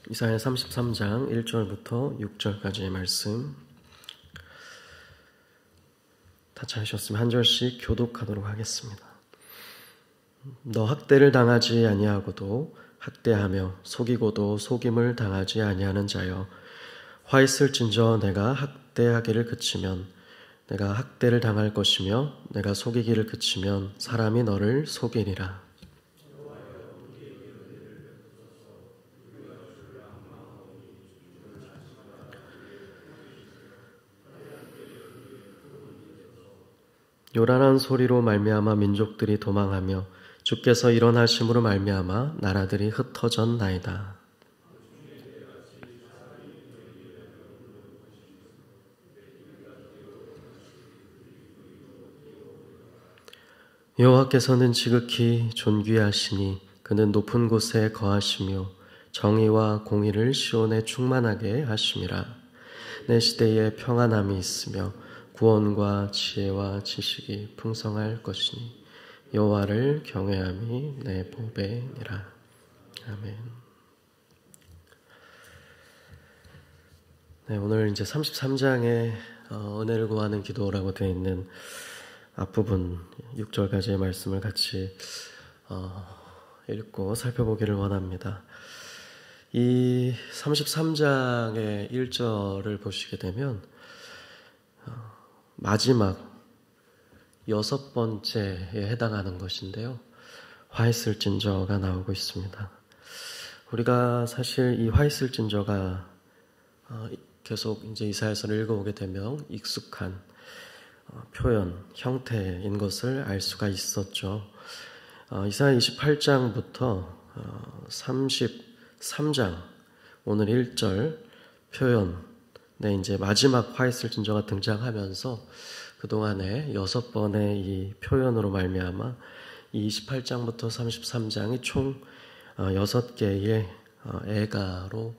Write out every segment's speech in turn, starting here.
이사야 33장 1절부터 6절까지의 말씀 다 찾으셨으면 한 절씩 교독하도록 하겠습니다. 너 학대를 당하지 아니하고도 학대하며 속이고도 속임을 당하지 아니하는 자여, 화 있을진저 내가 학대하기를 그치면 내가 학대를 당할 것이며 내가 속이기를 그치면 사람이 너를 속이리라. 요란한 소리로 말미암아 민족들이 도망하며 주께서 일어나심으로 말미암아 나라들이 흩어졌나이다. 여호와께서는 지극히 존귀하시니 그는 높은 곳에 거하시며 정의와 공의를 시온에 충만하게 하심이라. 내 시대에 평안함이 있으며 구원과 지혜와 지식이 풍성할 것이니 여호와를 경외함이 내 보배니라. 아멘. 네, 오늘 이제 33장에 은혜를 구하는 기도라고 되어 있는 앞부분 6절까지의 말씀을 같이 읽고 살펴보기를 원합니다. 이 33장의 1절을 보시게 되면 마지막 6번째에 해당하는 것인데요. 화 있을진저가 나오고 있습니다. 우리가 사실 이 화 있을진저가 계속 이제 이사야서를 읽어오게 되면 익숙한 표현, 형태인 것을 알 수가 있었죠. 이사야 28장부터 33장 오늘 1절 표현에 이제 마지막 화 있을진저가 등장하면서 그동안에 6번의 이 표현으로 말미암아 이 28장부터 33장이 총 6개의 애가로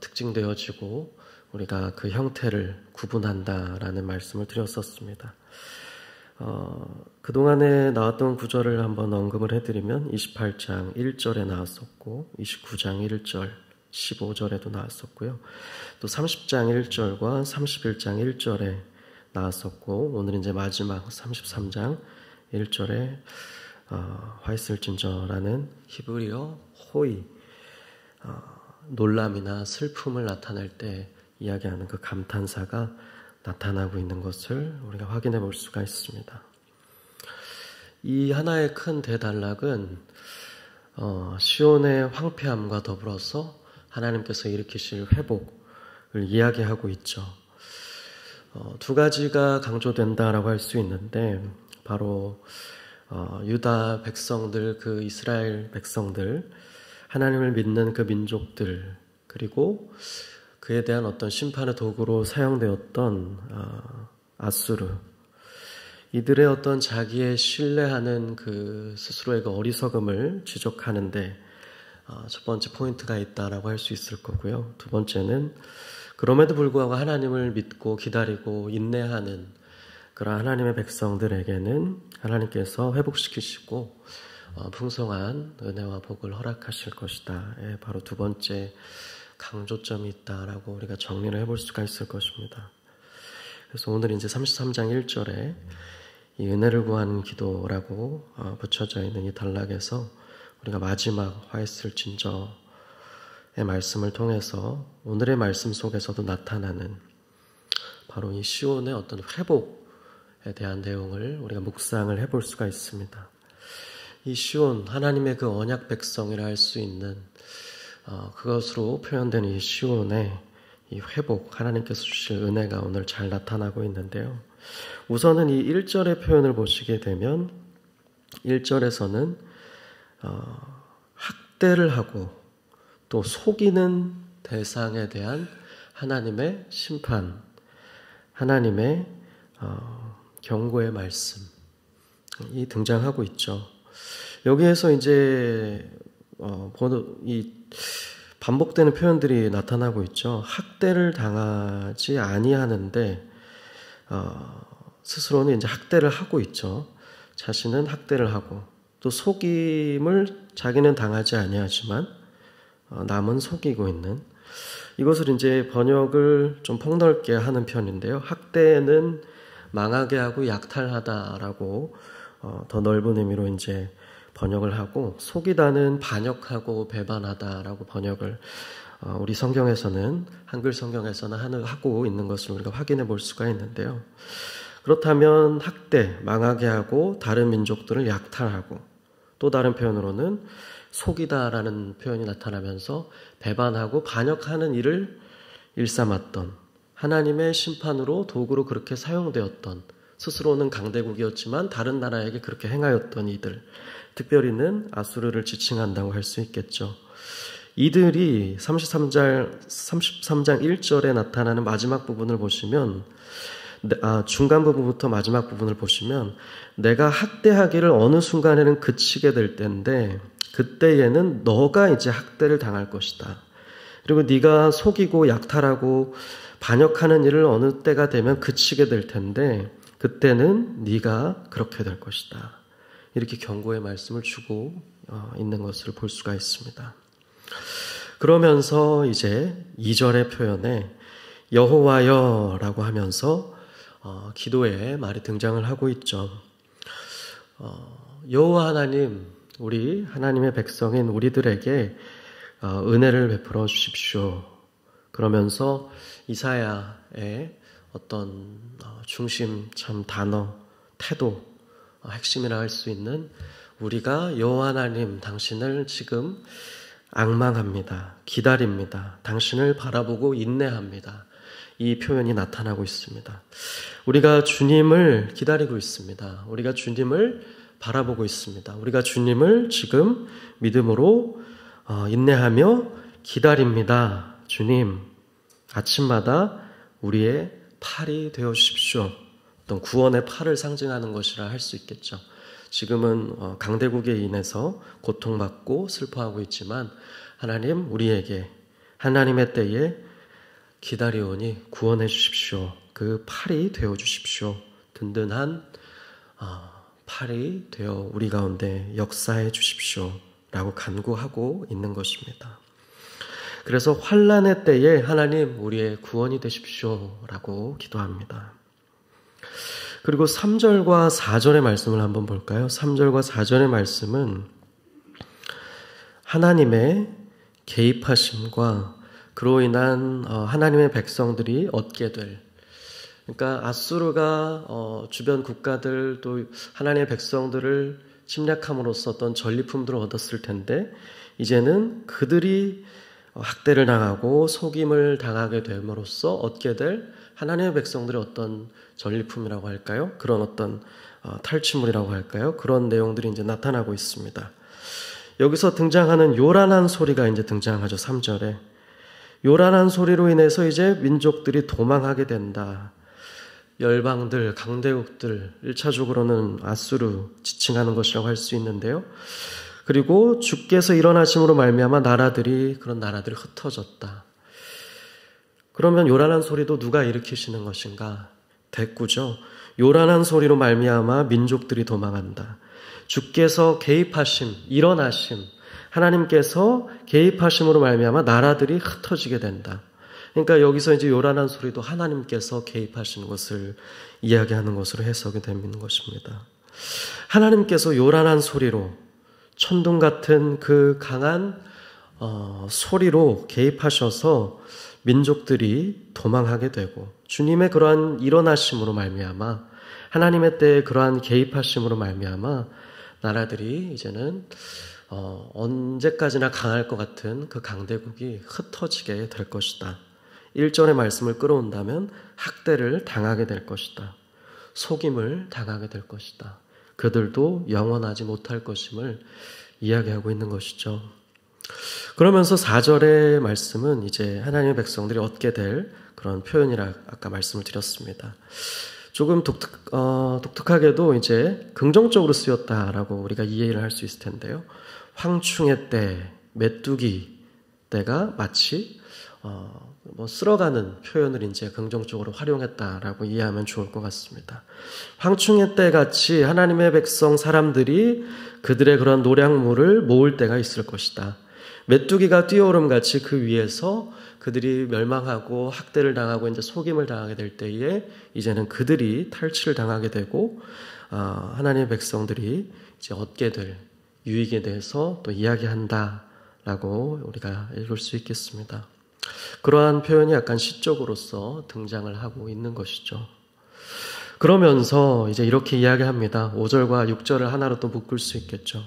특징되어지고 우리가 그 형태를 구분한다라는 말씀을 드렸었습니다. 그동안에 나왔던 구절을 한번 언급을 해드리면 28장 1절에 나왔었고 29장 1절 15절에도 나왔었고요. 또 30장 1절과 31장 1절에 나왔었고 오늘 이제 마지막 33장 1절에 화 있을진저라는 히브리어 호이 놀람이나 슬픔을 나타낼 때 이야기하는 그 감탄사가 나타나고 있는 것을 우리가 확인해 볼 수가 있습니다. 이 하나의 큰 대단락은 시온의 황폐함과 더불어서 하나님께서 일으키실 회복을 이야기하고 있죠. 두 가지가 강조된다라고 할 수 있는데 바로 유다 백성들, 그 이스라엘 백성들, 하나님을 믿는 그 민족들, 그리고 그에 대한 어떤 심판의 도구로 사용되었던 아수르, 이들의 어떤 자기의 신뢰하는 그 스스로의 그 어리석음을 지적하는데 첫 번째 포인트가 있다라고 할 수 있을 거고요. 두 번째는 그럼에도 불구하고 하나님을 믿고 기다리고 인내하는 그런 하나님의 백성들에게는 하나님께서 회복시키시고 풍성한 은혜와 복을 허락하실 것이다. 바로 두 번째 강조점이 있다라고 우리가 정리를 해볼 수가 있을 것입니다. 그래서 오늘 이제 33장 1절에 이 은혜를 구하는 기도라고 붙여져 있는 이 단락에서 우리가 마지막 화 있을진저의 말씀을 통해서 오늘의 말씀 속에서도 나타나는 바로 이 시온의 어떤 회복에 대한 내용을 우리가 묵상을 해볼 수가 있습니다. 이 시온, 하나님의 그 언약 백성이라 할 수 있는 그것으로 표현된 이 시온의 이 회복, 하나님께서 주실 은혜가 오늘 잘 나타나고 있는데요. 우선은 이 1절의 표현을 보시게 되면 1절에서는 학대를 하고 또 속이는 대상에 대한 하나님의 심판, 하나님의 경고의 말씀이 등장하고 있죠. 여기에서 이제 이 반복되는 표현들이 나타나고 있죠. 학대를 당하지 아니하는데 스스로는 이제 학대를 하고 있죠. 자신은 학대를 하고 또 속임을 자기는 당하지 아니하지만 남은 속이고 있는, 이것을 이제 번역을 좀 폭넓게 하는 편인데요. 학대는 망하게 하고 약탈하다라고 더 넓은 의미로 이제 번역을 하고, 속이다는 반역하고 배반하다라고 번역을 우리 성경에서는, 한글 성경에서는 하고 있는 것을 우리가 확인해 볼 수가 있는데요. 그렇다면 학대, 망하게 하고 다른 민족들을 약탈하고, 또 다른 표현으로는 속이다라는 표현이 나타나면서 배반하고 반역하는 일을 일삼았던, 하나님의 심판으로 도구로 그렇게 사용되었던, 스스로는 강대국이었지만 다른 나라에게 그렇게 행하였던 이들, 특별히는 아수르를 지칭한다고 할 수 있겠죠. 이들이 33장 1절에 나타나는 마지막 부분을 보시면, 중간 부분부터 마지막 부분을 보시면, 내가 학대하기를 어느 순간에는 그치게 될 때인데 그때에는 너가 이제 학대를 당할 것이다. 그리고 네가 속이고 약탈하고 반역하는 일을 어느 때가 되면 그치게 될 텐데 그때는 네가 그렇게 될 것이다. 이렇게 경고의 말씀을 주고 있는 것을 볼 수가 있습니다. 그러면서 이제 2절의 표현에 여호와여라고 하면서 기도의 말이 등장을 하고 있죠. 여호와 하나님, 우리 하나님의 백성인 우리들에게 은혜를 베풀어 주십시오. 그러면서 이사야의 어떤 중심 참 단어, 태도, 핵심이라 할 수 있는, 우리가 여호와 하나님 당신을 지금 앙망합니다. 기다립니다. 당신을 바라보고 인내합니다. 이 표현이 나타나고 있습니다. 우리가 주님을 기다리고 있습니다. 우리가 주님을 바라보고 있습니다. 우리가 주님을 지금 믿음으로 인내하며 기다립니다. 주님, 아침마다 우리의 팔이 되어 주십시오. 어떤 구원의 팔을 상징하는 것이라 할 수 있겠죠. 지금은 강대국에 인해서 고통받고 슬퍼하고 있지만 하나님, 우리에게 하나님의 때에 기다리오니 구원해 주십시오. 그 팔이 되어 주십시오. 든든한 팔이 되어 우리 가운데 역사해 주십시오. 라고 간구하고 있는 것입니다. 그래서 환난의 때에 하나님, 우리의 구원이 되십시오. 라고 기도합니다. 그리고 3절과 4절의 말씀을 한번 볼까요? 3절과 4절의 말씀은 하나님의 개입하심과 그로 인한 하나님의 백성들이 얻게 될, 그러니까 아수르가 주변 국가들 또 하나님의 백성들을 침략함으로써 어떤 전리품들을 얻었을 텐데 이제는 그들이 학대를 당하고 속임을 당하게 됨으로써 얻게 될 하나님의 백성들의 어떤 전리품이라고 할까요? 그런 어떤 탈취물이라고 할까요? 그런 내용들이 이제 나타나고 있습니다. 여기서 등장하는 요란한 소리가 이제 등장하죠. 3절에. 요란한 소리로 인해서 이제 민족들이 도망하게 된다. 열방들, 강대국들, 1차적으로는 아수르 지칭하는 것이라고 할 수 있는데요. 그리고 주께서 일어나심으로 말미암아 그런 나라들이 흩어졌다. 그러면 요란한 소리도 누가 일으키시는 것인가? 대꾸죠. 요란한 소리로 말미암아 민족들이 도망한다. 주께서 개입하심, 일어나심, 하나님께서 개입하심으로 말미암아 나라들이 흩어지게 된다. 그러니까 여기서 이제 요란한 소리도 하나님께서 개입하시는 것을 이야기하는 것으로 해석이 되는 것입니다. 하나님께서 요란한 소리로, 천둥 같은 그 강한 소리로 개입하셔서 민족들이 도망하게 되고, 주님의 그러한 일어나심으로 말미암아, 하나님의 때에 그러한 개입하심으로 말미암아 나라들이 이제는 언제까지나 강할 것 같은 그 강대국이 흩어지게 될 것이다. 1절의 말씀을 끌어온다면 학대를 당하게 될 것이다. 속임을 당하게 될 것이다. 그들도 영원하지 못할 것임을 이야기하고 있는 것이죠. 그러면서 4절의 말씀은 이제 하나님의 백성들이 얻게 될 그런 표현이라 아까 말씀을 드렸습니다. 조금 독특하게도 이제 긍정적으로 쓰였다라고 우리가 이해를 할 수 있을 텐데요. 황충의 때, 메뚜기 때가 마치 쓸어가는 표현을 이제 긍정적으로 활용했다라고 이해하면 좋을 것 같습니다. 황충의 때 같이 하나님의 백성 사람들이 그들의 그런 노량물을 모을 때가 있을 것이다. 메뚜기가 뛰어오름같이 그 위에서 그들이 멸망하고 학대를 당하고 이제 속임을 당하게 될 때에 이제는 그들이 탈취를 당하게 되고 하나님의 백성들이 이제 얻게 될 유익에 대해서 또 이야기한다라고 우리가 읽을 수 있겠습니다. 그러한 표현이 약간 시적으로서 등장을 하고 있는 것이죠. 그러면서 이제 이렇게 이야기합니다. 5절과 6절을 하나로 또 묶을 수 있겠죠.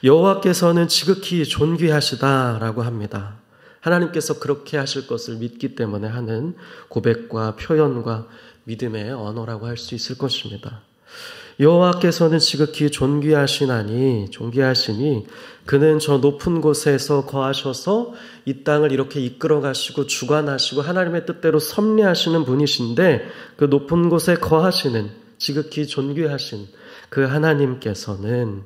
여호와께서는 지극히 존귀하시다라고 합니다. 하나님께서 그렇게 하실 것을 믿기 때문에 하는 고백과 표현과 믿음의 언어라고 할 수 있을 것입니다. 여호와께서는 지극히 존귀하시니 그는 저 높은 곳에서 거하셔서 이 땅을 이렇게 이끌어 가시고 주관하시고 하나님의 뜻대로 섭리하시는 분이신데 그 높은 곳에 거하시는 지극히 존귀하신 그 하나님께서는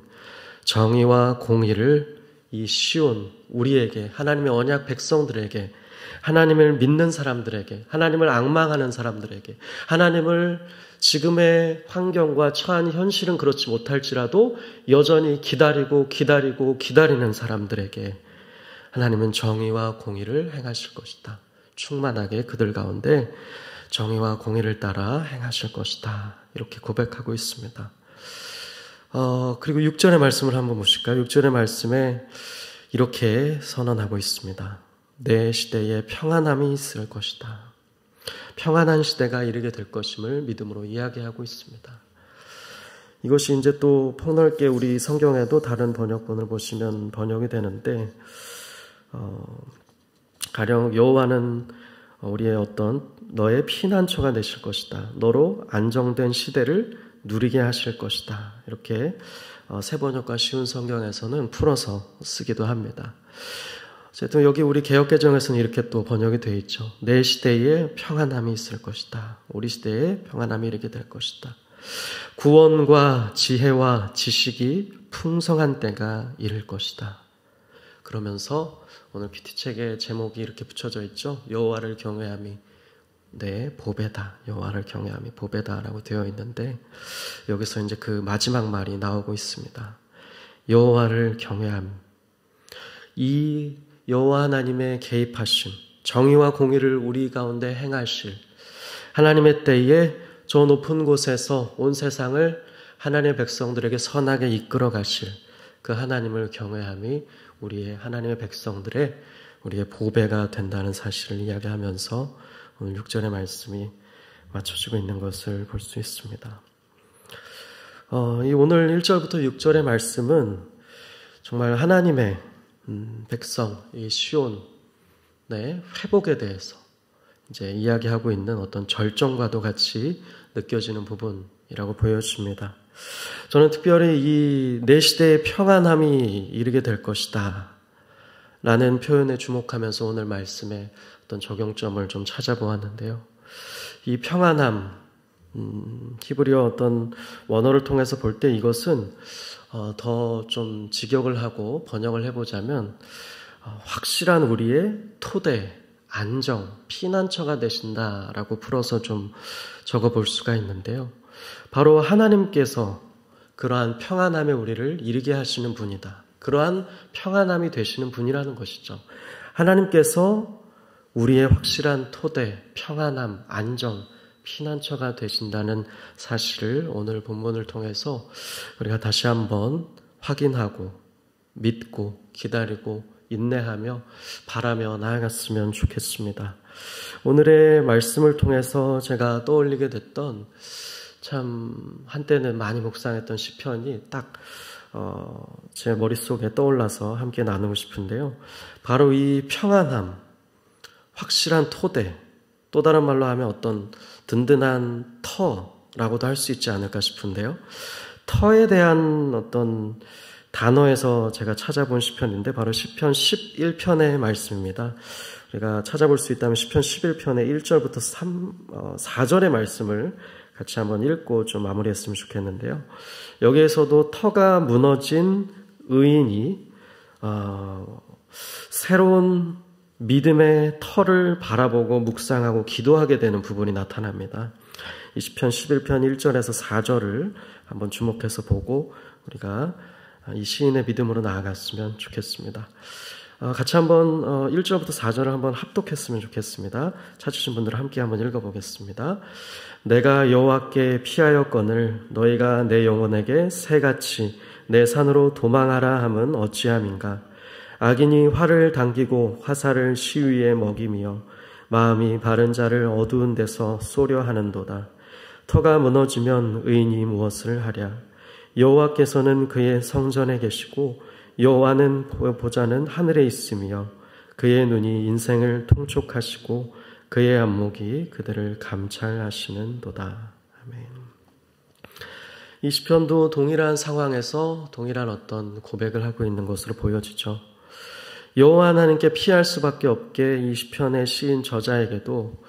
정의와 공의를 이 시온 우리에게 하나님의 언약 백성들에게 하나님을 믿는 사람들에게 하나님을 앙망하는 사람들에게 하나님을 지금의 환경과 처한 현실은 그렇지 못할지라도 여전히 기다리는 사람들에게 하나님은 정의와 공의를 행하실 것이다. 충만하게 그들 가운데 정의와 공의를 따라 행하실 것이다. 이렇게 고백하고 있습니다. 그리고 6절의 말씀을 한번 보실까요? 6절의 말씀에 이렇게 선언하고 있습니다. 내 시대에 평안함이 있을 것이다. 평안한 시대가 이르게 될 것임을 믿음으로 이야기하고 있습니다. 이것이 이제 또 폭넓게 우리 성경에도 다른 번역본을 보시면 번역이 되는데, 가령 여호와는 우리의 어떤 너의 피난처가 되실 것이다. 너로 안정된 시대를 누리게 하실 것이다. 이렇게 새 번역과 쉬운 성경에서는 풀어서 쓰기도 합니다. 어쨌든 여기 우리 개역개정에서는 이렇게 또 번역이 되어 있죠. 내 시대에 평안함이 있을 것이다. 우리 시대에 평안함이 이르게 될 것이다. 구원과 지혜와 지식이 풍성한 때가 이를 것이다. 그러면서 오늘 PT책의 제목이 이렇게 붙여져 있죠. 여호와를 경외함이 내 보배다. 여호와를 경외함이 보배다라고 되어 있는데 여기서 이제 그 마지막 말이 나오고 있습니다. 여호와를 경외함. 이 여호와 하나님의 개입하심, 정의와 공의를 우리 가운데 행하실 하나님의 때에 저 높은 곳에서 온 세상을 하나님의 백성들에게 선하게 이끌어 가실 그 하나님을 경외함이 우리의 하나님의 백성들의 우리의 보배가 된다는 사실을 이야기하면서 오늘 6절의 말씀이 맞춰지고 있는 것을 볼 수 있습니다. 이 오늘 1절부터 6절의 말씀은 정말 하나님의 백성, 이 시온의 회복에 대해서 이제 이야기하고 있는 어떤 절정과도 같이 느껴지는 부분이라고 보여집니다. 저는 특별히 이 내 시대의 평안함이 이르게 될 것이다 라는 표현에 주목하면서 오늘 말씀에 어떤 적용점을 좀 찾아보았는데요. 이 평안함, 히브리어 어떤 원어를 통해서 볼 때 이것은 더 좀 직역을 하고 번역을 해보자면 확실한 우리의 토대, 안정, 피난처가 되신다라고 풀어서 좀 적어볼 수가 있는데요. 바로 하나님께서 그러한 평안함에 우리를 이르게 하시는 분이다. 그러한 평안함이 되시는 분이라는 것이죠. 하나님께서 우리의 확실한 토대, 평안함, 안정, 피난처가 되신다는 사실을 오늘 본문을 통해서 우리가 다시 한번 확인하고 믿고 기다리고 인내하며 바라며 나아갔으면 좋겠습니다. 오늘의 말씀을 통해서 제가 떠올리게 됐던 참 한때는 많이 묵상했던 시편이 딱 제 머릿속에 떠올라서 함께 나누고 싶은데요. 바로 이 평안함, 확실한 토대, 또 다른 말로 하면 어떤 든든한 터라고도 할 수 있지 않을까 싶은데요. 터에 대한 어떤 단어에서 제가 찾아본 시편인데 바로 시편 11편의 말씀입니다. 우리가 찾아볼 수 있다면 시편 11편의 1절부터 4절의 말씀을 같이 한번 읽고 좀 마무리했으면 좋겠는데요. 여기에서도 터가 무너진 의인이 새로운 믿음의 터를 바라보고 묵상하고 기도하게 되는 부분이 나타납니다. 이 시편 11편 1절에서 4절을 한번 주목해서 보고 우리가 이 시인의 믿음으로 나아갔으면 좋겠습니다. 같이 한번 1절부터 4절을 한번 합독했으면 좋겠습니다. 찾으신 분들 함께 한번 읽어보겠습니다. 내가 여호와께 피하였거늘 너희가 내 영혼에게 새같이 내 산으로 도망하라 함은 어찌함인가. 악인이 활을 당기고 화살을 시위에 먹이며 마음이 바른 자를 어두운 데서 쏘려 하는도다. 터가 무너지면 의인이 무엇을 하랴. 여호와께서는 그의 성전에 계시고 여호와는 보좌는 하늘에 있으며 그의 눈이 인생을 통촉하시고 그의 안목이 그들을 감찰하시는도다. 아멘. 이 시편도 동일한 상황에서 동일한 어떤 고백을 하고 있는 것으로 보여지죠. 여호와 하나님께 피할 수밖에 없게 이 시편의 시인 저자에게도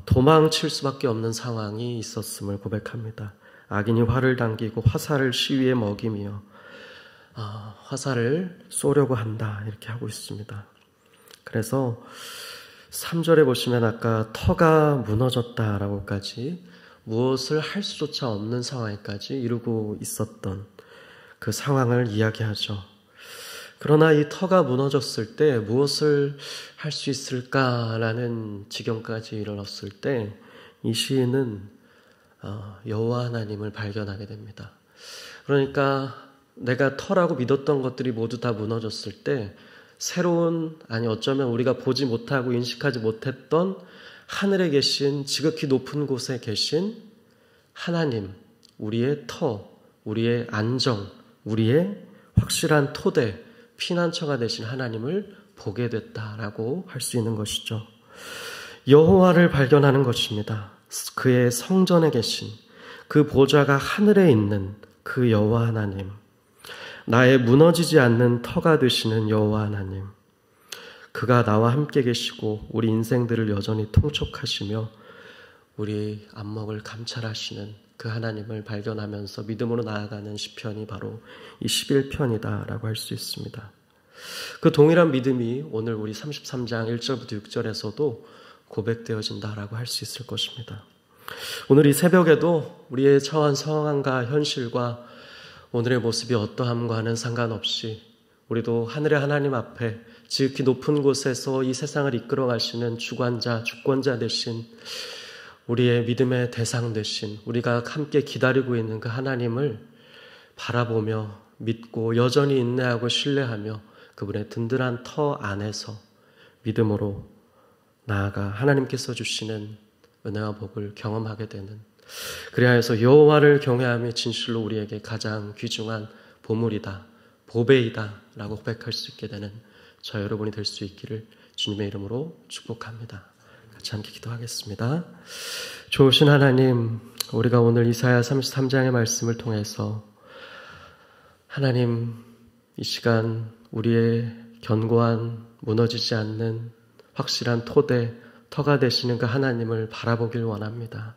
도망칠 수밖에 없는 상황이 있었음을 고백합니다. 악인이 활을 당기고 화살을 시위에 먹이며 화살을 쏘려고 한다 이렇게 하고 있습니다. 그래서 3절에 보시면 아까 터가 무너졌다라고까지 무엇을 할 수조차 없는 상황까지 이루고 있었던 그 상황을 이야기하죠. 그러나 이 터가 무너졌을 때 무엇을 할 수 있을까라는 지경까지 이르렀을 때 이 시인은 여호와 하나님을 발견하게 됩니다. 그러니까 내가 터라고 믿었던 것들이 모두 다 무너졌을 때 새로운, 아니 어쩌면 우리가 보지 못하고 인식하지 못했던 하늘에 계신 지극히 높은 곳에 계신 하나님, 우리의 터, 우리의 안정, 우리의 확실한 토대, 피난처가 되신 하나님을 보게 됐다라고 할 수 있는 것이죠. 여호와를 발견하는 것입니다. 그의 성전에 계신 그 보좌가 하늘에 있는 그 여호와 하나님, 나의 무너지지 않는 터가 되시는 여호와 하나님, 그가 나와 함께 계시고 우리 인생들을 여전히 통촉하시며 우리 안목을 감찰하시는 그 하나님을 발견하면서 믿음으로 나아가는 시편이 바로 이 11편이다라고 할 수 있습니다. 그 동일한 믿음이 오늘 우리 33장 1절부터 6절에서도 고백되어진다라고 할 수 있을 것입니다. 오늘 이 새벽에도 우리의 처한 상황과 현실과 오늘의 모습이 어떠함과는 상관없이 우리도 하늘의 하나님 앞에 지극히 높은 곳에서 이 세상을 이끌어 가시는 주관자, 주권자 되신 우리의 믿음의 대상 되신 우리가 함께 기다리고 있는 그 하나님을 바라보며 믿고 여전히 인내하고 신뢰하며 그분의 든든한 터 안에서 믿음으로 나아가 하나님께서 주시는 은혜와 복을 경험하게 되는, 그리하여서 여호와를 경외함이 진실로 우리에게 가장 귀중한 보물이다, 보배이다 라고 고백할 수 있게 되는 저 여러분이 될 수 있기를 주님의 이름으로 축복합니다. 같이 함께 기도하겠습니다. 좋으신 하나님, 우리가 오늘 이사야 33장의 말씀을 통해서 하나님 이 시간 우리의 견고한 무너지지 않는 확실한 토대, 터가 되시는 그 하나님을 바라보길 원합니다.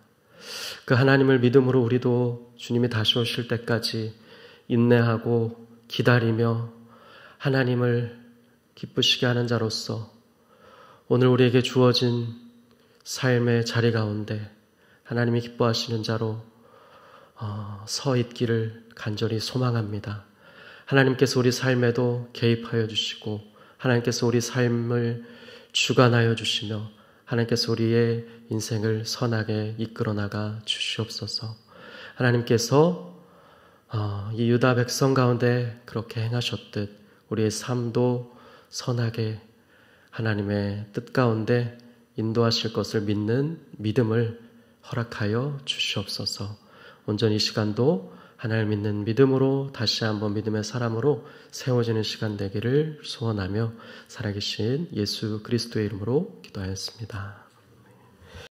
그 하나님을 믿음으로 우리도 주님이 다시 오실 때까지 인내하고 기다리며 하나님을 기쁘시게 하는 자로서 오늘 우리에게 주어진 삶의 자리 가운데 하나님이 기뻐하시는 자로 서 있기를 간절히 소망합니다. 하나님께서 우리 삶에도 개입하여 주시고 하나님께서 우리 삶을 주관하여 주시며 하나님께서 우리의 인생을 선하게 이끌어 나가 주시옵소서. 하나님께서 이 유다 백성 가운데 그렇게 행하셨듯 우리의 삶도 선하게 하나님의 뜻 가운데 인도하실 것을 믿는 믿음을 허락하여 주시옵소서. 온전히 이 시간도 하나님을 믿는 믿음으로 다시 한번 믿음의 사람으로 세워지는 시간 되기를 소원하며 살아계신 예수 그리스도의 이름으로 기도하였습니다.